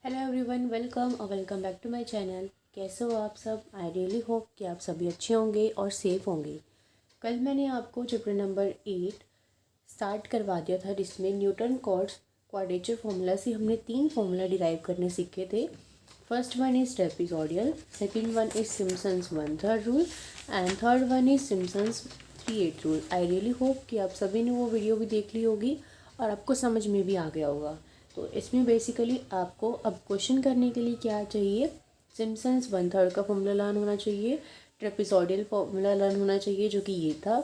Hello everyone, welcome और welcome back to my channel. कैसे हो आप सब? आई रियली होप कि आप सभी अच्छे होंगे और सेफ़ होंगे। कल मैंने आपको चैप्टर नंबर 8 स्टार्ट करवा दिया था, जिसमें न्यूटन कॉट्स क्वाड्रेचर फार्मूला से हमने 3 फार्मूला डिराइव करने सीखे थे। First one is trapezoidal, second one is Simpson's 1/3 rule and third one is Simpson's 3/8 rule. I really hope कि आप सभी ने वो वीडियो भी देख ली होगी और आपको समझ में भी आ गया होगा। तो इसमें बेसिकली आपको अब क्वेश्चन करने के लिए क्या चाहिए, सिम्पसन्स 1/3 का फॉर्मूला लर्न होना चाहिए, ट्रेपेजोइडल फॉर्मूला लर्न होना चाहिए जो कि ये था,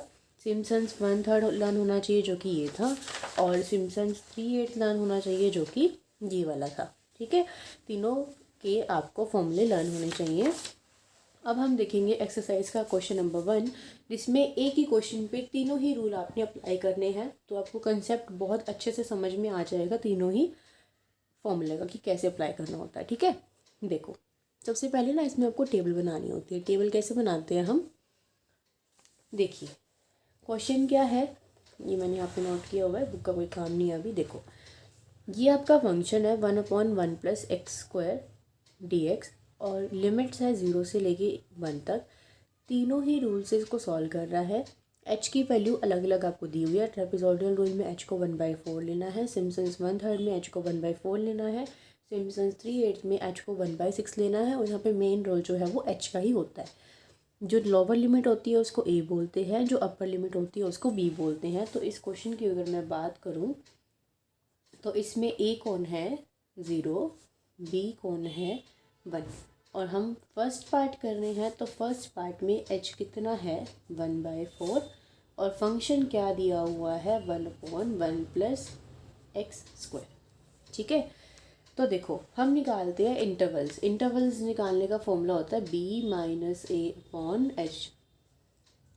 सिम्पसन्स 1/3 लर्न होना चाहिए जो कि ये था, और सिम्पसन्स 3/8 लर्न होना चाहिए जो कि ये वाला था। ठीक है, तीनों के आपको फॉर्मूले लर्न होने चाहिए। अब हम देखेंगे एक्सरसाइज का क्वेश्चन नंबर 1, जिसमें एक ही क्वेश्चन पे तीनों ही रूल आपने अप्लाई करने हैं। तो आपको कंसेप्ट बहुत अच्छे से समझ में आ जाएगा तीनों ही फॉर्मूले का कि कैसे अप्लाई करना होता है। ठीक है, देखो सबसे पहले ना इसमें आपको टेबल बनानी होती है। टेबल कैसे बनाते हैं हम, देखिए क्वेश्चन क्या है, ये मैंने यहाँ पे नोट किया हुआ है, बुक का कोई काम नहीं है अभी। देखो ये आपका फंक्शन है 1/1 + x² dx और लिमिट्स है 0 से लेके 1 तक। तीनों ही रूल से इसको सॉल्व कर रहा है। h की वैल्यू अलग अलग आपको दी हुई है। ट्रेपेजोइडल रूल में h को 1/4 लेना है, सिम्पसन्स 1/3 में h को 1/4 लेना है, सिम्पसन्स 3/8 में h को 1/6 लेना है। और यहाँ पे मेन रूल जो है वो h का ही होता है। जो लोअर लिमिट होती है उसको a बोलते हैं, जो अपर लिमिट होती है उसको b बोलते हैं। तो इस क्वेश्चन की अगर मैं बात करूँ तो इसमें a कौन है 0, b कौन है 1, और हम फर्स्ट पार्ट कर रहे हैं। तो फर्स्ट पार्ट में h कितना है 1/4 और फंक्शन क्या दिया हुआ है 1/1 + x²। ठीक है, तो देखो हम निकालते हैं इंटरवल्स। इंटरवल्स निकालने का फॉर्मूला होता है b - a/h।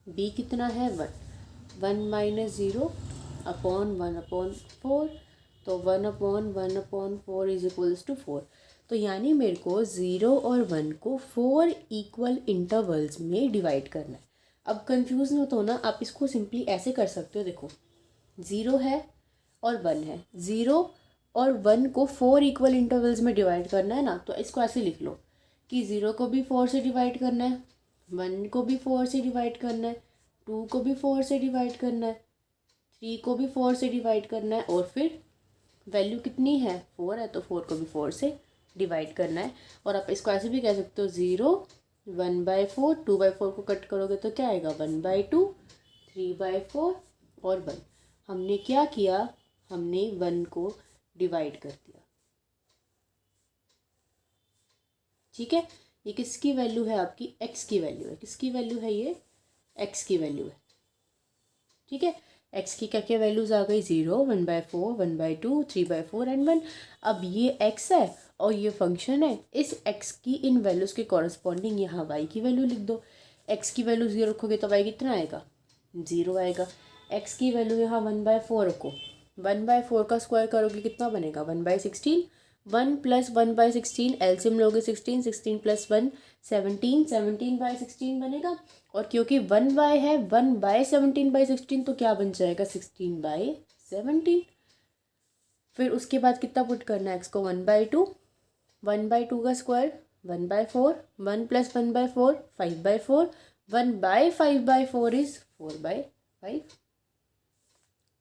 b कितना है 1, 1 - 0 अपॉन 1/4, तो 1/1/4 इज इक्वल्स टू 4। तो यानी मेरे को 0 और 1 को 4 इक्वल इंटरवल्स में डिवाइड करना है। अब कंफ्यूज मत होना, आप इसको सिंपली ऐसे कर सकते हो। देखो 0 है और 1 है, 0 और 1 को 4 इक्वल इंटरवल्स में डिवाइड करना है ना, तो इसको ऐसे लिख लो कि 0 को भी 4 से डिवाइड करना है, 1 को भी 4 से डिवाइड करना है, 2 को भी 4 से डिवाइड करना है, 3 को भी 4 से डिवाइड करना है, और फिर वैल्यू कितनी है 4 है तो 4 को भी 4 से डिवाइड करना है। और आप इसको ऐसे भी कह सकते हो 0, 1/4, 2/4 को कट करोगे तो क्या आएगा 1/2, 3/4 और 1। हमने क्या किया, हमने 1 को डिवाइड कर दिया। ठीक है, ये किसकी वैल्यू है, आपकी x की वैल्यू है। किसकी वैल्यू है ये, x की वैल्यू है। ठीक है, x की क्या क्या वैल्यूज आ गई 0, 1/4, 1/2, 3/4 एंड 1। अब ये x है और ये फंक्शन है। इस x की इन वैल्यूज़ के कॉरस्पॉन्डिंग यहाँ y की वैल्यू लिख दो। x की वैल्यू 0 रखोगे तो y कितना आएगा 0 आएगा। x की वैल्यू यहाँ 1/4 रखो, 1/4 का स्क्वायर करोगे कितना बनेगा 1/16, 1 + 1/16 एलसीएम लोगे 16, 16 + 1 17, 17/16 बनेगा। और क्योंकि 1 है 1/17/16 तो क्या बन जाएगा 16/17। फिर उसके बाद कितना पुट करना है x को 1/2, 1/2 का स्क्वायर 1/4, 1 + 1/4 5/4, 1/5/4 इज 4/5,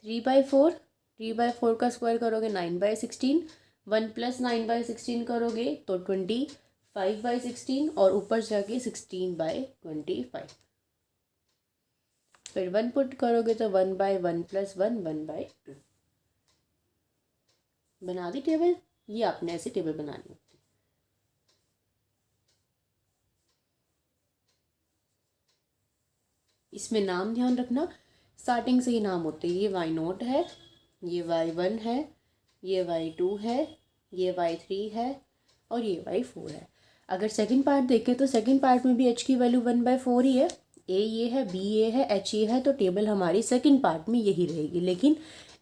3/4, 3/4 का स्क्वायर करोगे 9/16, 1 + 9/16 करोगे तो 25/16 और ऊपर जाके 16/25। फिर 1 पुट करोगे तो 1/1 + 1 1/2। बना दी टेबल, ये आपने ऐसे टेबल बनानी होती है। इसमें नाम ध्यान रखना, स्टार्टिंग से ही नाम होते हैं। ये y0 है, ये y1 है, ये y2 है, ये y3 है और ये y4 है। अगर सेकंड पार्ट देखें तो सेकंड पार्ट में भी h की वैल्यू 1/4 ही है। a ये है, b ये है, h ये है, तो टेबल हमारी सेकंड पार्ट में यही रहेगी। लेकिन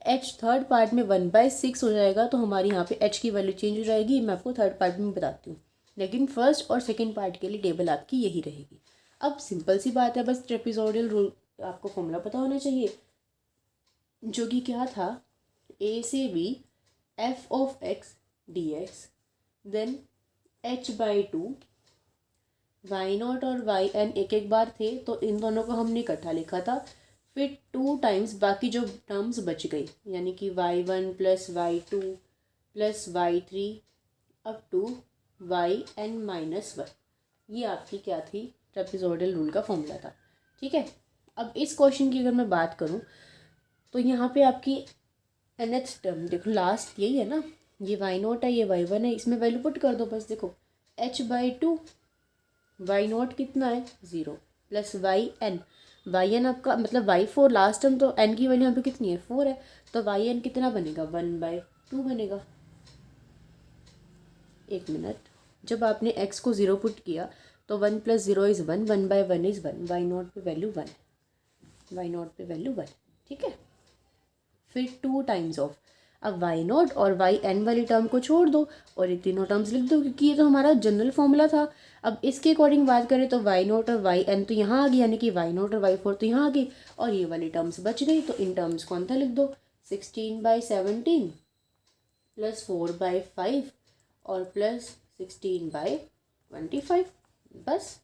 h थर्ड पार्ट में 1/6 हो जाएगा तो हमारी यहाँ पे h की वैल्यू चेंज हो जाएगी। मैं आपको थर्ड पार्ट में बताती हूँ, लेकिन फर्स्ट और सेकंड पार्ट के लिए टेबल आपकी यही रहेगी। अब सिंपल सी बात है, बस ट्रेपेजोइडल रूल आपको फॉर्मूला पता होना चाहिए, जो कि क्या था a से b f(x) dx then h/2 y naught और वाई एन एक एक बार थे तो इन दोनों को हमने इकट्ठा लिखा था, फिर 2 टाइम्स बाकी जो टर्म्स बच गई यानी कि y1 plus y2 plus y3 up to yn-1। ये आपकी क्या थी, ट्रेपेजोइडल रूल का फॉर्मूला था। ठीक है, अब इस क्वेश्चन की अगर मैं बात करूं तो यहाँ पे आपकी nth टर्म देखो, लास्ट यही है ना, ये y0 है, ये y1 है, इसमें वैल्यू पुट कर दो बस। देखो h/2 y0 कितना है 0 प्लस yn आपका मतलब y4 लास्ट टर्म, तो n की वैल्यू यहाँ पे कितनी है 4 है, तो yn कितना बनेगा 1/2 बनेगा। एक मिनट, जब आपने x को 0 पुट किया तो 1 + 0 = 1, 1/1 = 1, y0 पे वैल्यू 1, y0 पे वैल्यू 1। ठीक है, फिर 2 टाइम्स ऑफ, अब y0 और yn वाली टर्म को छोड़ दो और ये तीनों टर्म्स लिख दो, क्योंकि ये तो हमारा जनरल फॉर्मूला था। अब इसके अकॉर्डिंग बात करें तो y0 और yn तो यहाँ आ गई, यानी कि y0 और y4 तो यहाँ आ गई, और ये वाली टर्म्स बच गई, तो इन टर्म्स को अंदर लिख दो। 16/17 प्लस 4/5 और प्लस 16/25, बस।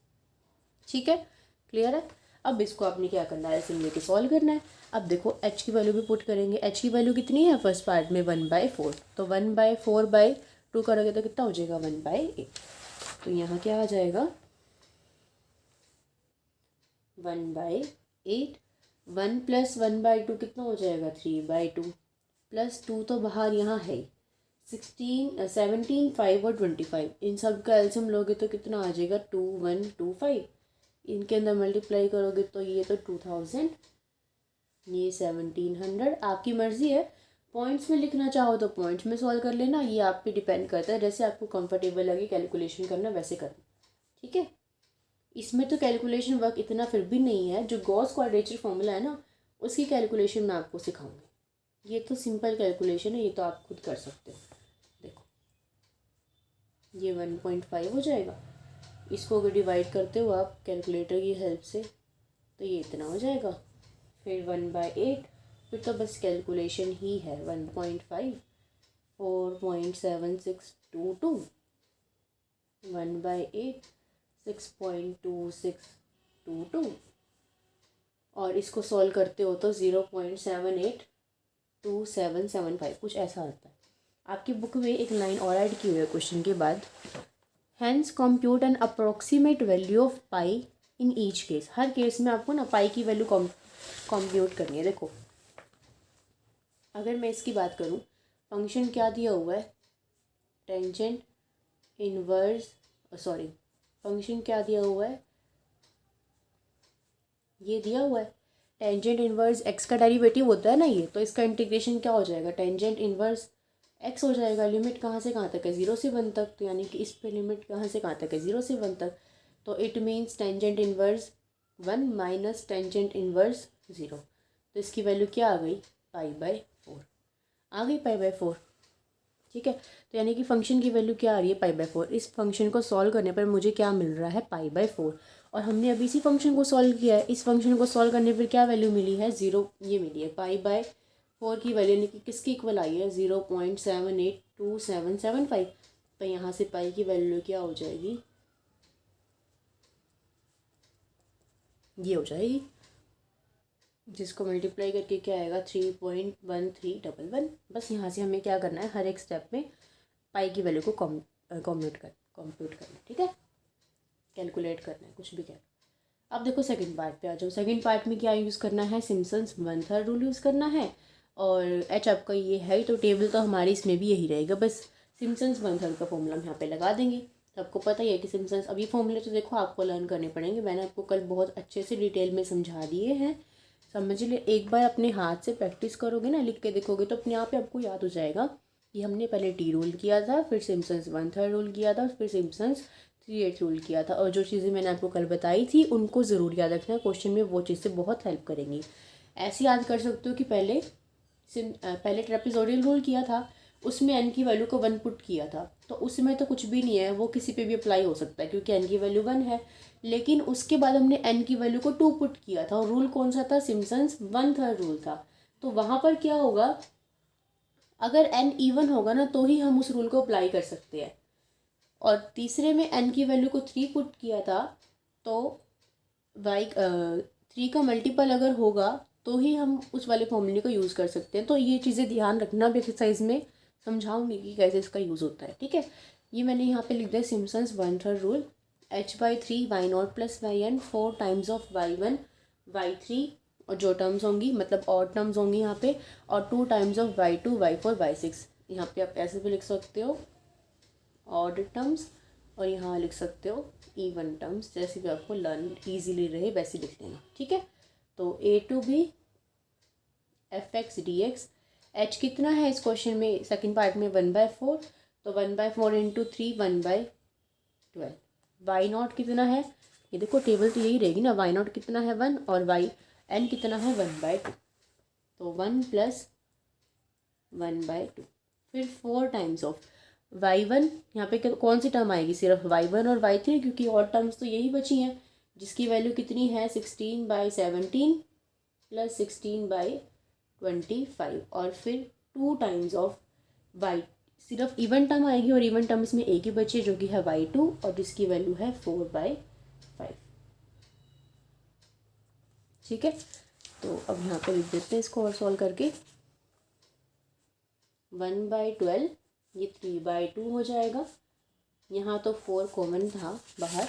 ठीक है, क्लियर है। अब इसको आपने क्या करना है, सिंपली के सॉल्व करना है। अब देखो h की वैल्यू भी पुट करेंगे, h की वैल्यू कितनी है फर्स्ट पार्ट में 1/4, तो 1/4/2 करोगे तो कितना हो जाएगा 1/8, तो यहाँ क्या आ जाएगा 1/8, 1 + 1/2 कितना हो जाएगा 3/2, प्लस 2 तो बाहर यहाँ है 16, 17, 5 और 25, इन सब का एलसीएम लोगे तो कितना आ जाएगा 2125, इनके अंदर मल्टीप्लाई करोगे तो ये तो 2000, ये 1700। आपकी मर्ज़ी है, पॉइंट्स में लिखना चाहो तो पॉइंट्स में सॉल्व कर लेना, ये आप पे डिपेंड करता है, जैसे आपको कंफर्टेबल लगे कैलकुलेशन करना वैसे करना। ठीक है, इसमें तो कैलकुलेशन वर्क इतना फिर भी नहीं है, जो गॉस क्वाड्रेचर फॉर्मूला है ना उसकी कैलकुलेशन मैं आपको सिखाऊंगी। ये तो सिंपल कैलकुलेशन है, ये तो आप खुद कर सकते हो। देखो ये 1.5 हो जाएगा, इसको अगर डिवाइड करते हो आप कैलकुलेटर की हेल्प से तो ये इतना हो जाएगा, फिर 1/8, फिर तो बस कैलकुलेशन ही है 1.5, 4.7622, 1/8, 6.2622, और इसको सॉल्व करते हो तो 0.782775 कुछ ऐसा आता है। आपकी बुक में एक लाइन और ऐड की हुई है क्वेश्चन के बाद, hence compute an approximate value of pi in each case. हर केस में आपको ना पाई की वैल्यू कंप्यूट करनी है। देखो अगर मैं इसकी बात करूं, फंक्शन क्या दिया हुआ है, टेंजेंट इनवर्स, सॉरी फंक्शन क्या दिया हुआ है, ये दिया हुआ है टेंजेंट इनवर्स एक्स का डेरिवेटिव होता है ना ये, तो इसका इंटीग्रेशन क्या हो जाएगा, टेंजेंट इनवर्स एक्स हो जाएगा। लिमिट कहाँ से कहाँ तक है 0 से 1 तक, तो यानी कि इस पे लिमिट कहाँ से कहाँ तक है 0 से 1 तक, तो it means tangent inverse 1 minus tangent inverse 0, तो इसकी वैल्यू क्या आ गई π/4 आ गई, π/4। ठीक है, तो यानी कि फंक्शन की वैल्यू क्या आ रही है π/4। इस फंक्शन को सॉल्व करने पर मुझे क्या मिल रहा है π/4, और हमने अभी इसी फंक्शन को सॉल्व किया है। इस फंक्शन को सॉल्व करने पर क्या वैल्यू मिली है 0, ये मिली है π/4 की वैल्यू, यानी कि किसकी इक्वल आई है 0.782775, तो यहाँ से पाई की वैल्यू क्या हो जाएगी, ये हो जाएगी, जिसको मल्टीप्लाई करके क्या आएगा 3.1311। बस यहाँ से हमें क्या करना है, हर एक स्टेप में पाई की वैल्यू को कंप्यूट करना, ठीक है, कैलकुलेट करना है, कुछ भी कह। अब देखो सेकंड पार्ट पे आ जाओ। सेकंड पार्ट में क्या यूज़ करना है, सिम्पसन्स 1/3 रूल यूज़ करना है, और एच आपका ये है तो टेबल तो हमारी इसमें भी यही रहेगा, बस सिम्पसन्स 1/3 का फॉर्मूला हम यहाँ पे लगा देंगे। तो आपको पता ही है कि सिम्पसन्स, अब ये फॉर्मूले तो देखो आपको लर्न करने पड़ेंगे, मैंने आपको कल बहुत अच्छे से डिटेल में समझा दिए हैं, समझ लिए। एक बार अपने हाथ से प्रैक्टिस करोगे ना, लिख के देखोगे तो अपने आप ही आपको याद हो जाएगा कि हमने पहले टी रूल किया था, फिर सिम्पसन्स 1/3 रूल किया था, फिर सिम्पसन्स 3/8 रूल किया था। और जो चीज़ें मैंने आपको कल बताई थी उनको ज़रूर याद रखना, क्वेश्चन में वो चीज़ें बहुत हेल्प करेंगी। ऐसे याद कर सकते हो कि पहले ट्रेपेजोइडल रूल किया था, उसमें एन की वैल्यू को 1 पुट किया था, तो उसमें तो कुछ भी नहीं है, वो किसी पे भी अप्लाई हो सकता है क्योंकि एन की वैल्यू 1 है। लेकिन उसके बाद हमने एन की वैल्यू को 2 पुट किया था, और रूल कौन सा था, सिम्पसन्स 1/3 रूल था। तो वहाँ पर क्या होगा, अगर एन इवन होगा ना तो ही हम उस रूल को अप्लाई कर सकते हैं, और तीसरे में n की वैल्यू को 3 पुट किया था, तो y 3 का मल्टीपल अगर होगा तो ही हम उस वाले फॉर्मूले को यूज़ कर सकते हैं। तो ये चीज़ें ध्यान रखना भी एक्सरसाइज में समझाऊंगी कि कैसे इसका यूज़ होता है, ठीक है। ये मैंने यहाँ पे लिख दिया Simpson's 1/3 rule, h/3 y0 plus yn 4 times of y1 y3, और जो टर्म्स होंगी मतलब और टर्म्स होंगी यहाँ पे, और 2 times of y2 y4 y6। यहाँ पे आप ऐसे भी लिख सकते हो ऑड टर्म्स, और यहाँ लिख सकते हो इवन टर्म्स, जैसे भी आपको लर्न ईजीली रहे वैसे लिख लेना, ठीक है। तो a to b fx dx, h कितना है इस क्वेश्चन में सेकंड पार्ट में 1/4, तो 1/4 इंटू 3 1/12। वाई नॉट कितना है, ये देखो टेबल तो यही रहेगी ना, वाई नॉट कितना है 1 और वाई एन कितना है 1/2, तो 1 प्लस 1/2। फिर 4 टाइम्स ऑफ y1, यहाँ पे कौन सी टर्म आएगी, सिर्फ y1 और y3, क्योंकि और टर्म्स तो यही बची हैं, जिसकी वैल्यू कितनी है 16/17 प्लस 16/25, और फिर 2 टाइम्स ऑफ y, सिर्फ इवन टर्म आएगी, और इवन टर्म्स में एक ही बची है जो कि है y2, और जिसकी वैल्यू है 4/5, ठीक है। तो अब यहाँ पे लिख देते हैं इसको और सॉल्व करके, 1/12 ये 3/2 हो जाएगा, यहाँ तो 4 कॉमन था बाहर,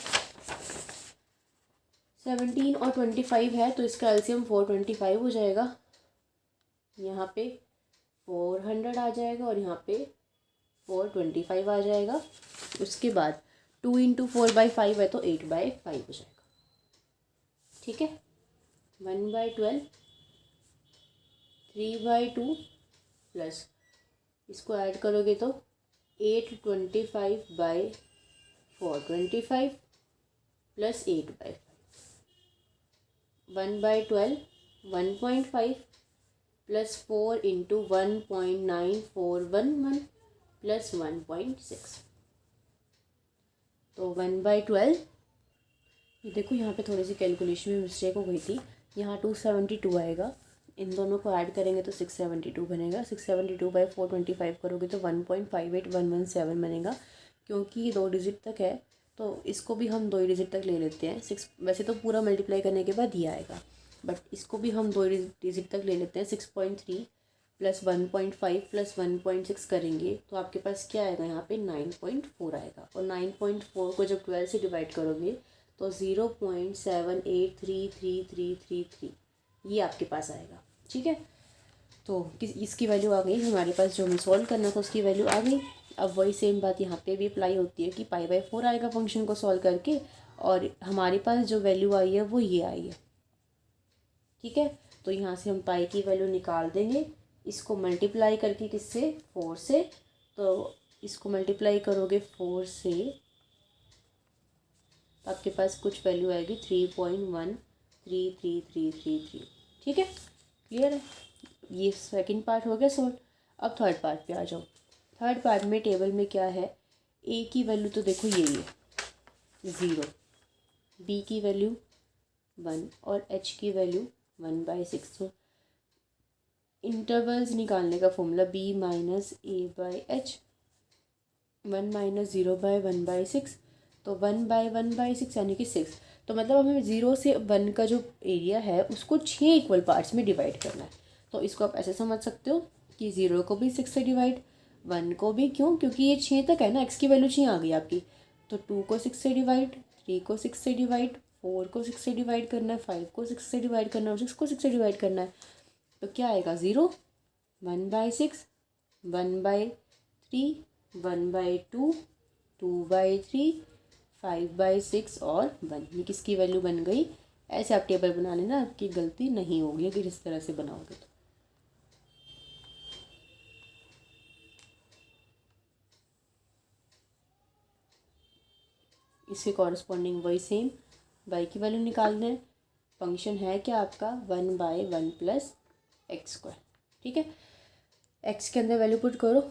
17 और 25 है तो इसका एलसीएम 425 हो जाएगा, यहाँ पे 400 आ जाएगा और यहाँ पे 425 आ जाएगा। उसके बाद 2 इंटू 4/5 है तो 8/5 हो जाएगा, ठीक है। 1/12 3/2 प्लस इसको ऐड करोगे तो 825/425 प्लस 8/5, 1/12 1.5 प्लस 4 इंटू 1.9411 प्लस 1.6, तो 1/12, ये देखो यहाँ पे थोड़ी सी कैलकुलेशन में मिस्टेक हो गई थी, यहाँ 272 आएगा, इन दोनों को ऐड करेंगे तो 672 बनेगा, 672/425 करोगे तो 1.58117 बनेगा, क्योंकि ये 2 डिजिट तक है तो इसको भी हम 2 ही डिजिट तक ले लेते हैं। 6 वैसे तो पूरा मल्टीप्लाई करने के बाद ही आएगा, बट इसको भी हम 2 डिजिट तक ले लेते हैं। 6.3 प्लस 1.5 प्लस 1.6 करेंगे तो आपके पास क्या आएगा, यहाँ पे 9.4 आएगा, और 9.4 को जब 12 से डिवाइड करोगे तो 0.78333333 ये आपके पास आएगा, ठीक है। तो इसकी वैल्यू आ गई हमारे पास, जो हमें सॉल्व करना था उसकी वैल्यू आ गई। अब वही सेम बात यहाँ पे भी अप्लाई होती है कि π/4 आएगा फंक्शन को सॉल्व करके, और हमारे पास जो वैल्यू आई है वो ये आई है, ठीक है। तो यहाँ से हम पाई की वैल्यू निकाल देंगे, इसको मल्टीप्लाई करके किससे, 4 से, तो इसको मल्टीप्लाई करोगे 4 से तो आपके पास कुछ वैल्यू आएगी 3.13333, ठीक है। क्लियर है, ये सेकंड पार्ट हो गया सॉल्व। अब थर्ड पार्ट पे आ जाओ। थर्ड पार्ट में टेबल में क्या है, ए की वैल्यू तो देखो यही है 0, बी की वैल्यू 1 और एच की वैल्यू 1/6। तो इंटरवल्स निकालने का formula b minus a/h, 1 minus 0/1/6, तो 1/1/6 यानी कि 6। तो मतलब हमें 0 से 1 का जो एरिया है उसको 6 इक्वल पार्ट्स में डिवाइड करना है। तो इसको आप ऐसे समझ सकते हो कि 0 को भी 6 से डिवाइड, 1 को भी, क्यों, क्योंकि ये 6 तक है ना, x की वैल्यू 6 आ गई आपकी, तो 2 को 6 से डिवाइड, 3 को 6 से डिवाइड, 4 को 6 से डिवाइड करना है, 5 को 6 से डिवाइड करना है और 6 को 6 से डिवाइड करना है। तो क्या आएगा, 0, 1/6, 1/3, 1/2, 2/3, 5/6 और 1। ये किसकी वैल्यू बन गई। ऐसे आप टेबल बना लेना, आपकी गलती नहीं होगी अगर इस तरह से बनाओगे तो। इसके कॉरस्पॉन्डिंग वही सेम y की वैल्यू निकालना है। फंक्शन है क्या आपका 1/1 प्लस x², ठीक है। x के अंदर वैल्यू पुट करो,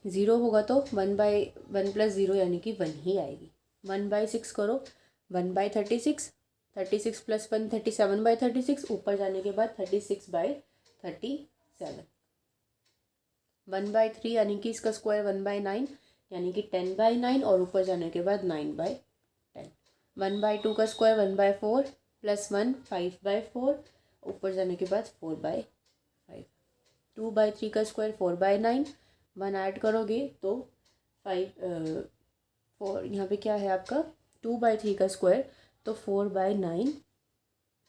0 होगा तो 1/1 प्लस 0 यानी कि 1 ही आएगी। 1/6 करो, 1/36, 36 प्लस 1 37/36, ऊपर जाने के बाद 36/37, 1/3 यानी कि इसका स्क्वायर 1/9, यानी कि 10/9 और ऊपर जाने के बाद 9/10। 1/2 का स्क्वायर 1/4 प्लस 1 5/4, ऊपर जाने के बाद 4/5। 2/3 का स्क्वायर 4/9, 1 ऐड करोगे तो 4 यहाँ पे क्या है आपका 2/3 का स्क्वायर तो 4/9।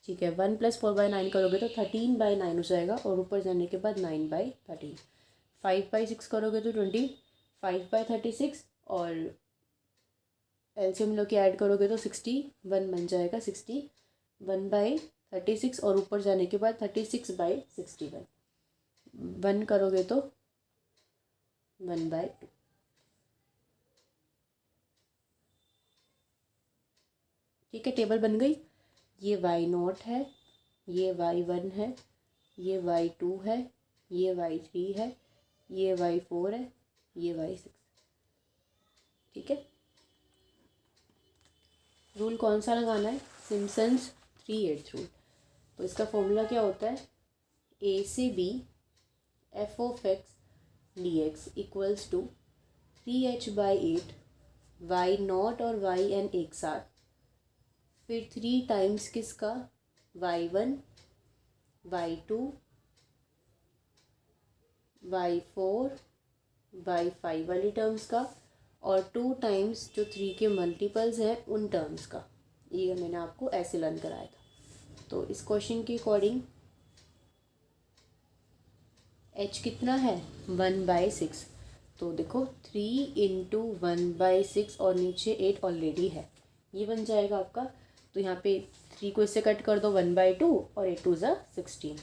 ठीक है, 1 + 4/9 करोगे तो 13/9 हो जाएगा और ऊपर जाने के बाद 9/13। 5/6 करोगे तो 25/36 और एलसीएम लो के ऐड करोगे तो 61 बन जाएगा। 61/36 और ऊपर जाने के बाद 36/61। 1 करोगे तो 1/2। ठीक है, टेबल बन गई। ये y0 है, ये y1 है, ये y2 है, ये y3 है, ये y4 है, ये y6। ठीक है, रूल कौन सा लगाना है, सिम्पसन्स 3/8 रूल। तो इसका फॉर्मूला क्या होता है, a से b f(x) dx equals to 3h/8 y0 और yn एक साथ, फिर 3 टाइम्स किसका, y1 y2 y4 y5 वाली टर्म्स का और 2 टाइम्स जो 3 के मल्टीपल्स हैं उन टर्म्स का। ये मैंने आपको ऐसे लर्न कराया था। तो इस क्वेश्चन के अकॉर्डिंग h कितना है 1/6। तो देखो 3 × 1/6 और नीचे 8 ऑलरेडी है, ये बन जाएगा आपका। तो यहाँ पे 3 को इससे कट कर दो 1/2 और 8 2 ज़ा 16।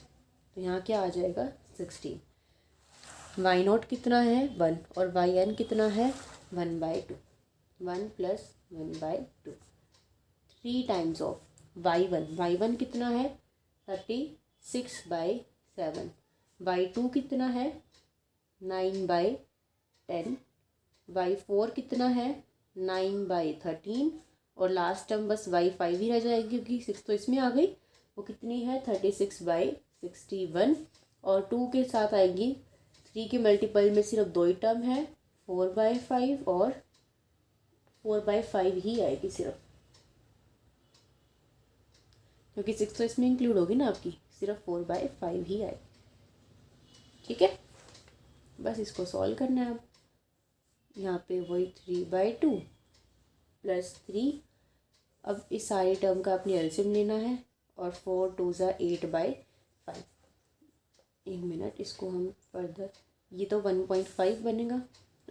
तो यहाँ क्या आ जाएगा 16। y0 कितना है 1 और yn कितना है 1/2। 1 + 1/2। 3 टाइम्स ऑफ y1 कितना है 36/7। y2 कितना है 9/10। y4 कितना है 9/13 और लास्ट टर्म बस y5 ही रह जाएगी क्योंकि 6 तो इसमें आ गई। वो कितनी है 36/61 और 2 के साथ आएगी 3 के मल्टीपल में सिर्फ 2 ही टर्म है 4/5 और 4/5 ही आएगी सिर्फ, क्योंकि 6 तो इसमें इंक्लूड होगी ना आपकी, सिर्फ 4/5 ही आएगी। ठीक है, बस इसको सॉल्व करना है अब। यहाँ पे वही 3/2 + 3। अब इस सारी टर्म का अपनी एलसीएम लेना है और 4 2 ज़ा 8/5। 1 मिनट, इसको हम फर्दर, ये तो 1.5 बनेगा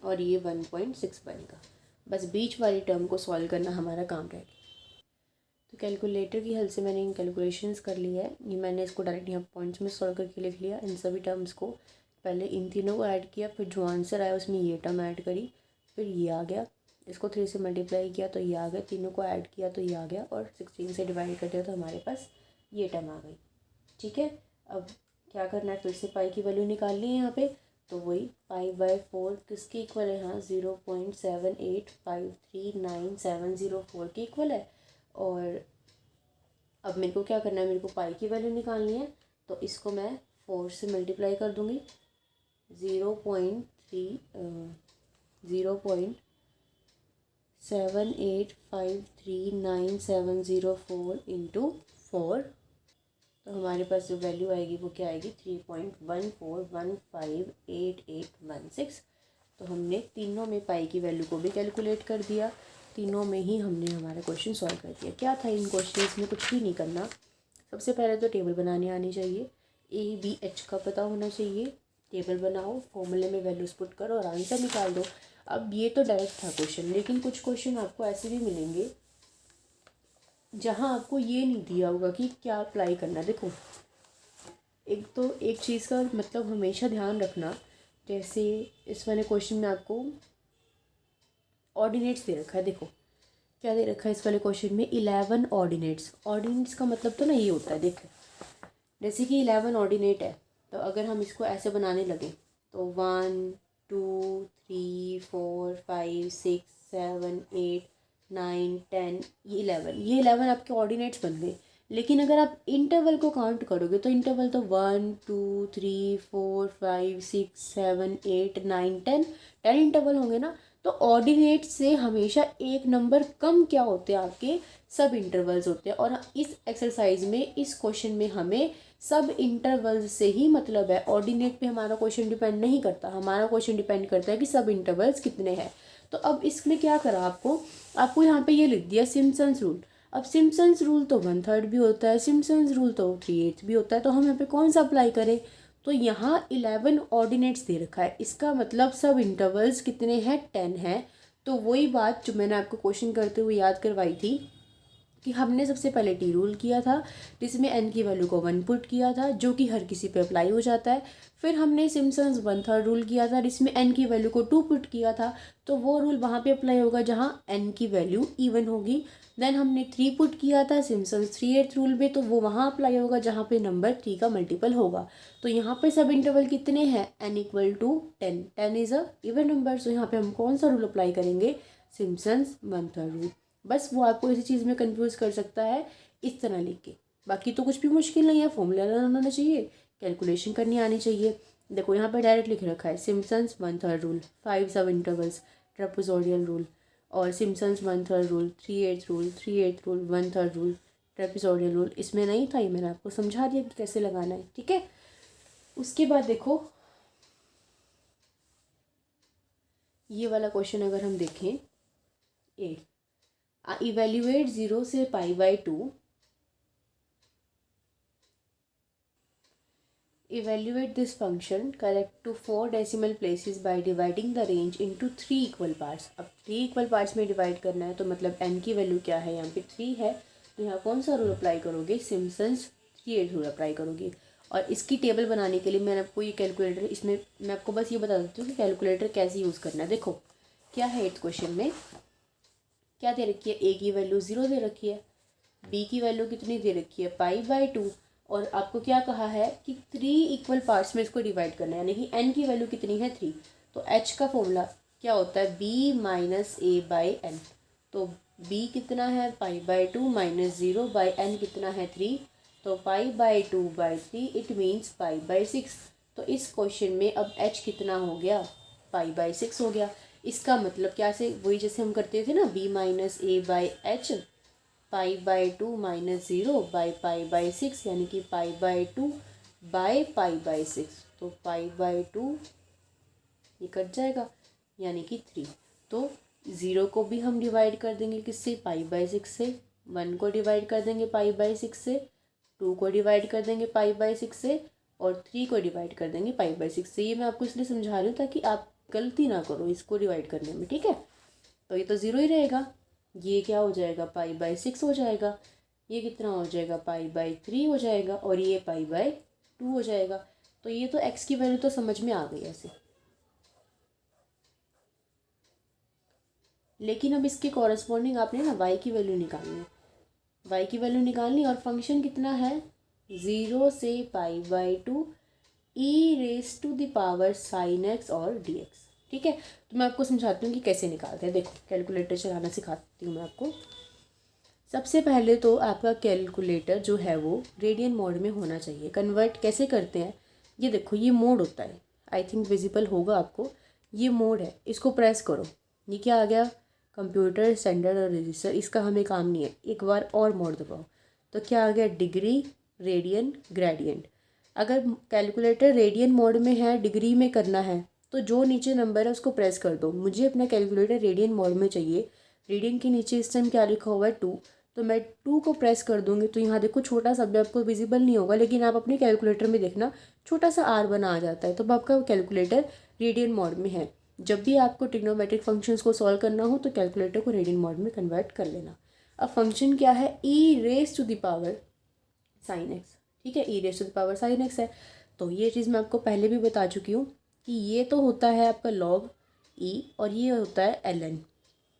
और ये 1.6 बनेगा। बस बीच वाली टर्म को सॉल्व करना हमारा काम रहेगा। तो कैलकुलेटर की हेल्प से मैंने इन कैलकुलेशंस कर लिया है। ये मैंने इसको डायरेक्ट यहाँ पॉइंट्स में सॉल्व करके लिख लिया। इन सभी टर्म्स को पहले इन तीनों को ऐड किया, फिर जो आंसर आया उसमें ये टर्म ऐड करी, फिर ये आ गया। इसको 3 से मल्टीप्लाई किया तो ये आ गया, तीनों को ऐड किया तो ये आ गया और 16 से डिवाइड कर दिया तो हमारे पास ये टर्म आ गई। ठीक है, अब क्या करना है, फिर से पाई की वैल्यू निकालनी है यहाँ पे। तो वही 5/4 किसके इक्वल है, हाँ 0.78539 के इक्वल है। और अब मेरे को क्या करना है, मेरे को पाई की वैल्यू निकालनी है। तो इसको मैं 4 से मल्टीप्लाई कर दूँगी। 0.78539 इंटू 4। तो हमारे पास जो वैल्यू आएगी वो क्या आएगी 3.14158816। तो हमने तीनों में पाई की वैल्यू को भी कैलकुलेट कर दिया, तीनों में ही हमने हमारा क्वेश्चन सॉल्व कर दिया। क्या था इन क्वेश्चंस में, कुछ भी नहीं करना। सबसे पहले तो टेबल बनानी आनी चाहिए, ABH का पता होना चाहिए। टेबल बनाओ, फॉर्मूले में वैल्यूज पुट करो और आंसर निकाल दो। अब ये तो डायरेक्ट था क्वेश्चन, लेकिन कुछ क्वेश्चन आपको ऐसे भी मिलेंगे जहाँ आपको ये नहीं दिया होगा कि क्या अप्लाई करना। देखो, एक तो एक चीज़ का मतलब हमेशा ध्यान रखना, जैसे इस वाले क्वेश्चन में आपको ऑर्डिनेट्स दे रखा है। देखो क्या दे रखा है इस वाले क्वेश्चन में, 11 ऑर्डिनेट्स। ऑर्डिनेट्स का मतलब तो ना ये होता है, देखो जैसे कि 11 ऑर्डिनेट है, तो अगर हम इसको ऐसे बनाने लगे तो 1 2 3 4 5 6 7 8 9 10 ये 11 आपके ऑर्डिनेट्स बन गए। लेकिन अगर आप इंटरवल को काउंट करोगे तो इंटरवल तो 1 2 3 4 5 6 7 8 9 10 इंटरवल होंगे ना। तो ऑर्डिनेट से हमेशा एक नंबर कम क्या होते हैं, आपके सब इंटरवल्स होते हैं। और इस एक्सरसाइज में, इस क्वेश्चन में हमें सब इंटरवल्स से ही मतलब है, ऑर्डिनेट पे हमारा क्वेश्चन डिपेंड नहीं करता। हमारा क्वेश्चन डिपेंड करता है कि सब इंटरवल्स कितने हैं। तो अब इसमें क्या करा आपको यहाँ पे ये लिख दिया सिम्पसन्स रूल। अब सिम्पसन्स रूल तो 1/3 भी होता है, सिम्पसन्स रूल तो 3/8 भी होता है। तो हम यहाँ पे कौन सा अप्लाई करें? तो यहाँ 11 ऑर्डिनेट्स दे रखा है, इसका मतलब सब इंटरवल्स कितने हैं, 10 हैं। तो वही बात जो मैंने आपको क्वेश्चन करते हुए याद करवाई थी कि हमने सबसे पहले टी रूल किया था, जिसमें एन की वैल्यू को 1 पुट किया था, जो कि हर किसी पे अप्लाई हो जाता है। फिर हमने सिम्पसन्स 1/3 रूल किया था, जिसमें एन की वैल्यू को 2 पुट किया था, तो वो रूल वहाँ पे अप्लाई होगा जहाँ एन की वैल्यू इवन होगी। देन हमने 3 पुट किया था सिम्पसन्स 3/8 रूल में, तो वो वहाँ अप्लाई होगा जहाँ पे नंबर 3 का मल्टीपल होगा। तो यहाँ पे सब इंटरवल कितने हैं, n = 10, 10 is a even number. So यहाँ पे हम कौन सा रूल अप्लाई करेंगे, सिम्पसन्स 1/3 रूल। बस वो आपको इसी चीज़ में कंफ्यूज कर सकता है इस तरह लिख के, बाकी तो कुछ भी मुश्किल नहीं है। फॉर्मूला आना चाहिए, कैलकुलेशन करनी आनी चाहिए। देखो यहाँ पे डायरेक्ट लिख रखा है Simpson's 1/3 rule, 5 subintervals, trapezoidal rule, और Simpson's 1/3 rule, 3/8 rule, 3/8 rule, 1/3 rule, trapezoidal rule. इसमें नहीं था, ये मैंने आपको समझा दिया कि कैसे लगाना है, ठीक है। उसके बाद देखो ये वाला क्वेश्चन अगर हम देखें, इवेल्युएट 0 से π/2, evaluate this function correct to 4 decimal places by dividing the range into 3 equal parts। अब 3 equal parts में डिवाइड करना है, तो मतलब n की वैल्यू क्या है, यहाँ पे 3 है, तो यहाँ कौन सा रूल अप्लाई करोगे, सिम्पसन्स 3/8 रूल अप्लाई करोगे। और इसकी टेबल बनाने के लिए मैंने आपको ये कैलकुलेटर, इसमें मैं आपको बस ये बता देती हूँ कि कैलकुलेटर कैसे यूज़ करना है। देखो क्या है, 8th क्वेश्चन में क्या दे रखी है, a की वैल्यू 0 दे रखी है, b की वैल्यू कितनी दे रखी है, π/2, और आपको क्या कहा है कि 3 इक्वल पार्ट्स में इसको डिवाइड करना है, यानी कि n की वैल्यू कितनी है, 3। तो h का फॉर्मूला क्या होता है, b - a/n। तो b कितना है, π/2 - 0/n कितना है, 3। तो π/2/3 इट मीन्स π/6। तो इस क्वेश्चन में अब h कितना हो गया, π/6 हो गया। इसका मतलब क्या से, वही जैसे हम करते थे ना, b - a/h, π/2 - 0/π/6, यानी कि π/2/π/6। तो π/2 ये कट जाएगा, यानी कि 3। तो 0 को भी हम डिवाइड कर देंगे किससे, π/6 से, 1 को डिवाइड कर देंगे π/6 से, 2 को डिवाइड कर देंगे π/6 से, और 3 को डिवाइड कर देंगे π/6 से। ये मैं आपको इसलिए समझा रही हूँ ताकि आप गलती ना करो इसको डिवाइड करने में, ठीक है। तो ये तो 0 ही रहेगा, ये क्या हो जाएगा, π/6 हो जाएगा, ये कितना हो जाएगा, π/3 हो जाएगा, और ये π/2 हो जाएगा। तो ये तो x की वैल्यू तो समझ में आ गई ऐसे। लेकिन अब इसके कॉरेस्पॉन्डिंग आपने ना y की वैल्यू निकालनी है, y की वैल्यू निकालनी, और फंक्शन कितना है, 0 से π/2 e⁻⁴ sin x और dx, ठीक है। तो मैं आपको समझाती हूँ कि कैसे निकालते हैं। देखो कैलकुलेटर चलाना सिखाती हूँ मैं आपको। सबसे पहले तो आपका कैलकुलेटर जो है वो रेडियन मोड में होना चाहिए। कन्वर्ट कैसे करते हैं, ये देखो, ये मोड होता है, आई थिंक विजिबल होगा आपको, ये मोड है, इसको प्रेस करो, ये क्या आ गया, कंप्यूटर, स्टैंडर्ड और रजिस्टर। इसका हमें काम नहीं है, एक बार और मोड दबाओ, तो क्या आ गया, डिग्री, रेडियन, ग्रेडियंट। अगर कैलकुलेटर रेडियन मोड में है, डिग्री में करना है, तो जो नीचे नंबर है उसको प्रेस कर दो। मुझे अपना कैलकुलेटर रेडियन मोड में चाहिए, रेडियन के नीचे इस टाइम क्या लिखा हुआ है, 2, तो मैं 2 को प्रेस कर दूंगी। तो यहाँ देखो छोटा सा आपको विजिबल नहीं होगा, लेकिन आप अपने कैलकुलेटर में देखना छोटा सा R बना आ जाता है, तो आपका कैलकुलेटर रेडियन मोड में है। जब भी आपको ट्रिग्नोमेट्रिक फंक्शंस को सॉल्व करना हो तो कैलकुलेटर को रेडियन मोड में कन्वर्ट कर लेना। अब फंक्शन क्या है, e⁻⁴ sin x, ठीक है, e⁻⁴ sin x है। तो ये चीज़ मैं आपको पहले भी बता चुकी हूँ कि ये तो होता है आपका log e, और ये होता है ln।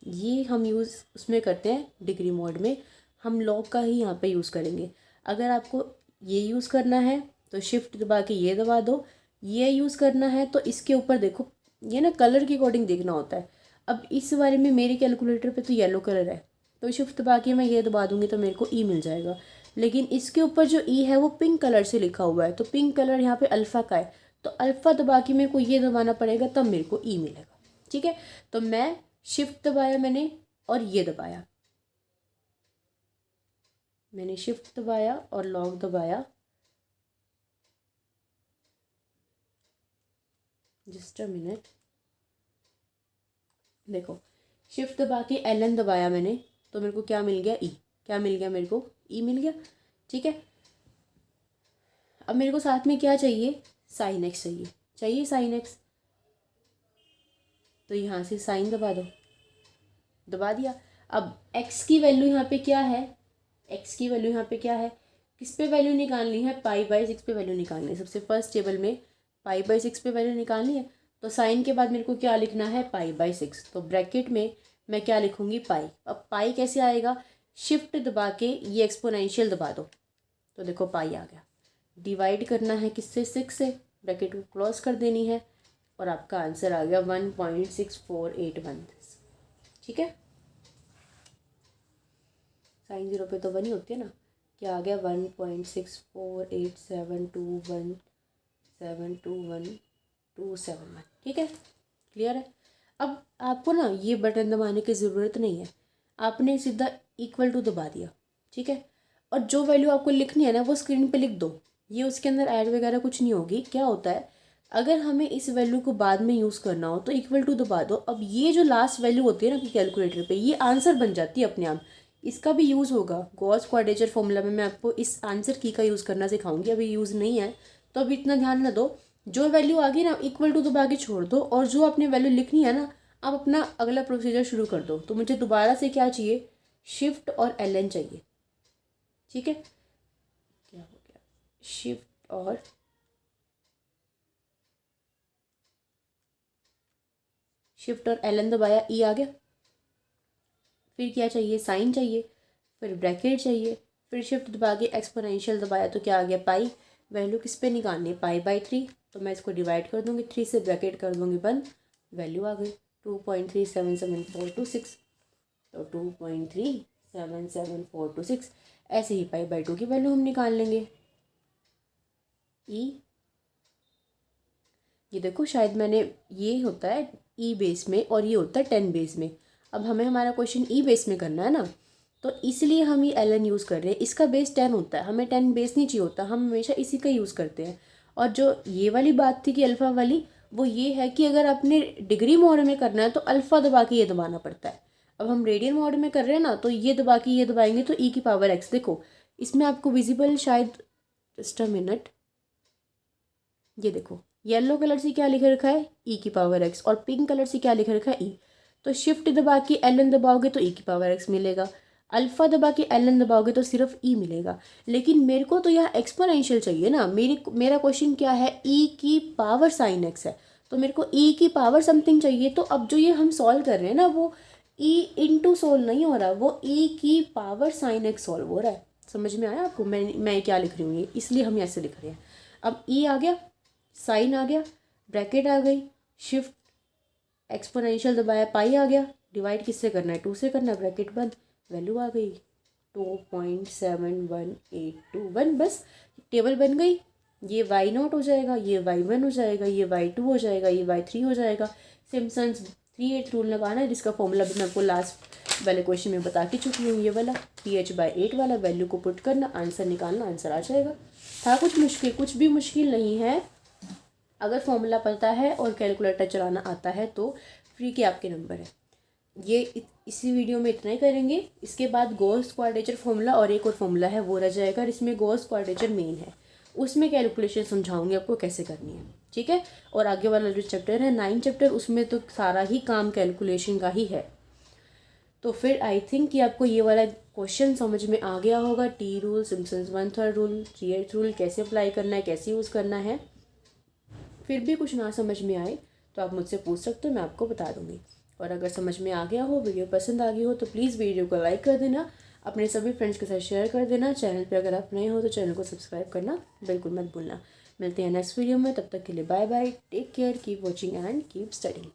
ये हम यूज़ उसमें करते हैं डिग्री मोड में, हम log का ही यहाँ पे यूज़ करेंगे। अगर आपको ये यूज़ करना है तो शिफ्ट दबा के ये दबा दो, ये यूज़ करना है तो इसके ऊपर देखो, ये ना कलर के अकॉर्डिंग देखना होता है। अब इस वाले में मेरे कैलकुलेटर पे तो येलो कलर है, तो शिफ्ट दबा के मैं ये दबा दूँगी तो मेरे को ई मिल जाएगा। लेकिन इसके ऊपर जो ई है वो पिंक कलर से लिखा हुआ है, तो पिंक कलर यहाँ पे अल्फ़ा का है, तो अल्फ़ा दबा के मेरे को ये दबाना पड़ेगा, तब मेरे को ई मिलेगा। ठीक है। तो मैं शिफ्ट दबाया मैंने और ये दबाया, मैंने शिफ्ट दबाया और लॉक दबाया, जस्ट अ मिनट, देखो शिफ्ट दबा के LN दबाया मैंने तो मेरे को क्या मिल गया, ई। क्या मिल गया मेरे को, ई मिल गया, ठीक है। अब मेरे को साथ में क्या चाहिए, साइन एक्स चाहिए साइन एक्स, तो यहाँ से साइन दबा दो, दबा दिया। अब एक्स की वैल्यू यहाँ पे क्या है, एक्स की वैल्यू यहाँ पे क्या है, किस पे वैल्यू निकालनी है, π/6 पे वैल्यू निकालनी है। सबसे फर्स्ट टेबल में π/6 पे वैल्यू निकालनी है, तो साइन के बाद मेरे को क्या लिखना है, π/6। तो ब्रैकेट में मैं क्या लिखूँगी, पाई। अब पाई कैसे आएगा, शिफ्ट दबा के ये एक्सपोनेंशियल दबा दो, तो देखो पाई आ गया। डिवाइड करना है किससे, 6 से, ब्रैकेट को क्लोज कर देनी है और आपका आंसर आ गया 1.6481, ठीक है। साइन 0 पे तो 1 ही होती है ना, क्या आ गया 1.648721721271, ठीक है, क्लियर है। अब आपको ना ये बटन दबाने की ज़रूरत नहीं है, आपने सीधा इक्वल टू दबा दिया, ठीक है। और जो वैल्यू आपको लिखनी है ना वो स्क्रीन पे लिख दो, ये उसके अंदर ऐड वगैरह कुछ नहीं होगी। क्या होता है, अगर हमें इस वैल्यू को बाद में यूज़ करना हो तो इक्वल टू दबा दो। अब ये जो लास्ट वैल्यू होती है ना कैलकुलेटर पे, ये आंसर बन जाती है अपने आप। इसका भी यूज़ होगा गॉस क्वाड्रेचर फॉर्मूला में, मैं आपको इस आंसर की का यूज़ करना सिखाऊंगी, अभी यूज़ नहीं है तो अभी इतना ध्यान न दो। जो वैल्यू आ गई ना इक्वल टू दबा के छोड़ दो, और जो आपने वैल्यू लिखनी है ना आप अपना अगला प्रोसीजर शुरू कर दो। तो मुझे दोबारा से क्या चाहिए, शिफ्ट और LN चाहिए, ठीक है। क्या हो गया, शिफ्ट और LN दबाया, ई आ गया। फिर क्या चाहिए, साइन चाहिए, फिर ब्रैकेट चाहिए, फिर शिफ्ट दबा के एक्सपोनेंशियल दबाया तो क्या आ गया, पाई। वैल्यू किस पे निकालनी है, π/3, तो मैं इसको डिवाइड कर दूंगी 3 से, ब्रैकेट कर दूंगी बंद, वैल्यू आ गई 2.377426, तो 2.377426। ऐसे ही π/2 की वैल्यू हम निकाल लेंगे, ई। ये देखो शायद मैंने, ये होता है ई बेस में और ये होता है 10 बेस में। अब हमें हमारा क्वेश्चन ई बेस में करना है ना, तो इसलिए हम ये LN यूज़ कर रहे हैं। इसका बेस 10 होता है, हमें 10 बेस नहीं चाहिए होता, हम हमेशा इसी का यूज़ करते हैं। और जो ये वाली बात थी कि अल्फ़ा वाली, वो ये है कि अगर आपने डिग्री मोड में करना है तो अल्फ़ा दबा के ये दबाना पड़ता है। अब हम रेडियन मोड में कर रहे हैं ना, तो ये दबा के ये दबाएंगे तो e⁻x। देखो इसमें आपको विजिबल शायद, जस्ट अ मिनट, ये देखो येलो कलर से क्या लिख रखा है, e⁻x, और पिंक कलर से क्या लिख रखा है, ई। तो शिफ्ट दबा के LN दबाओगे तो e⁻x मिलेगा, अल्फ़ा दबा के LN दबाओगे तो सिर्फ ई मिलेगा। लेकिन मेरे को तो यहाँ एक्सपोनेंशियल चाहिए ना, मेरा क्वेश्चन क्या है, e⁻ sin x है, तो मेरे को e⁻ समथिंग चाहिए। तो अब जो ये हम सॉल्व कर रहे हैं ना, वो e सोल्व नहीं हो रहा, वो e⁻ sin x सॉल्व हो रहा है। समझ में आया आपको मैं क्या लिख रही हूँ, ये इसलिए हम ऐसे लिख रहे हैं। अब ई आ गया, साइन आ गया, ब्रैकेट आ गई, शिफ्ट एक्सपोनेंशियल दबाया, पाई आ गया, डिवाइड किससे करना है, 2 से करना है, ब्रैकेट बंद, वैल्यू आ गई 2.71821। बस टेबल बन गई। ये y0 हो जाएगा, ये y1 हो जाएगा, ये y2 हो जाएगा, ये y3 हो जाएगा। सिम्पसन्स 3/8 रूल लगाना है, जिसका फॉर्मूला भी मैं आपको लास्ट वाले क्वेश्चन में बता के चुकी हूँ। ये वाला ph/8 वाला, वैल्यू को पुट करना, आंसर निकालना, आंसर आ जाएगा। था कुछ मुश्किल, कुछ भी मुश्किल नहीं है। अगर फॉर्मूला पता है और कैलकुलेटर चलाना आता है तो फ्री के आपके नंबर है। ये इसी वीडियो में इतना ही करेंगे। इसके बाद गॉस क्वाड्रेचर फॉर्मूला और एक और फॉर्मूला है वो रह जाएगा, इसमें गॉस क्वाड्रेचर मेन है, उसमें कैलकुलेशन समझाऊंगी आपको कैसे करनी है, ठीक है। और आगे वाला जो चैप्टर है 9 चैप्टर, उसमें तो सारा ही काम कैलकुलेशन का ही है। तो फिर आई थिंक कि आपको ये वाला क्वेश्चन समझ में आ गया होगा। T rule, Simpson's 1/3 rule, 3/8 rule कैसे अप्लाई करना है, कैसे यूज़ करना है। फिर भी कुछ ना समझ में आए तो आप मुझसे पूछ सकते हो, मैं आपको बता दूंगी। और अगर समझ में आ गया हो, वीडियो पसंद आ गई हो, तो प्लीज़ वीडियो को लाइक कर देना, अपने सभी फ्रेंड्स के साथ शेयर कर देना। चैनल पे अगर आप नए हो तो चैनल को सब्सक्राइब करना बिल्कुल मत भूलना। मिलते हैं नेक्स्ट वीडियो में, तब तक के लिए bye bye, take care, keep watching and keep studying.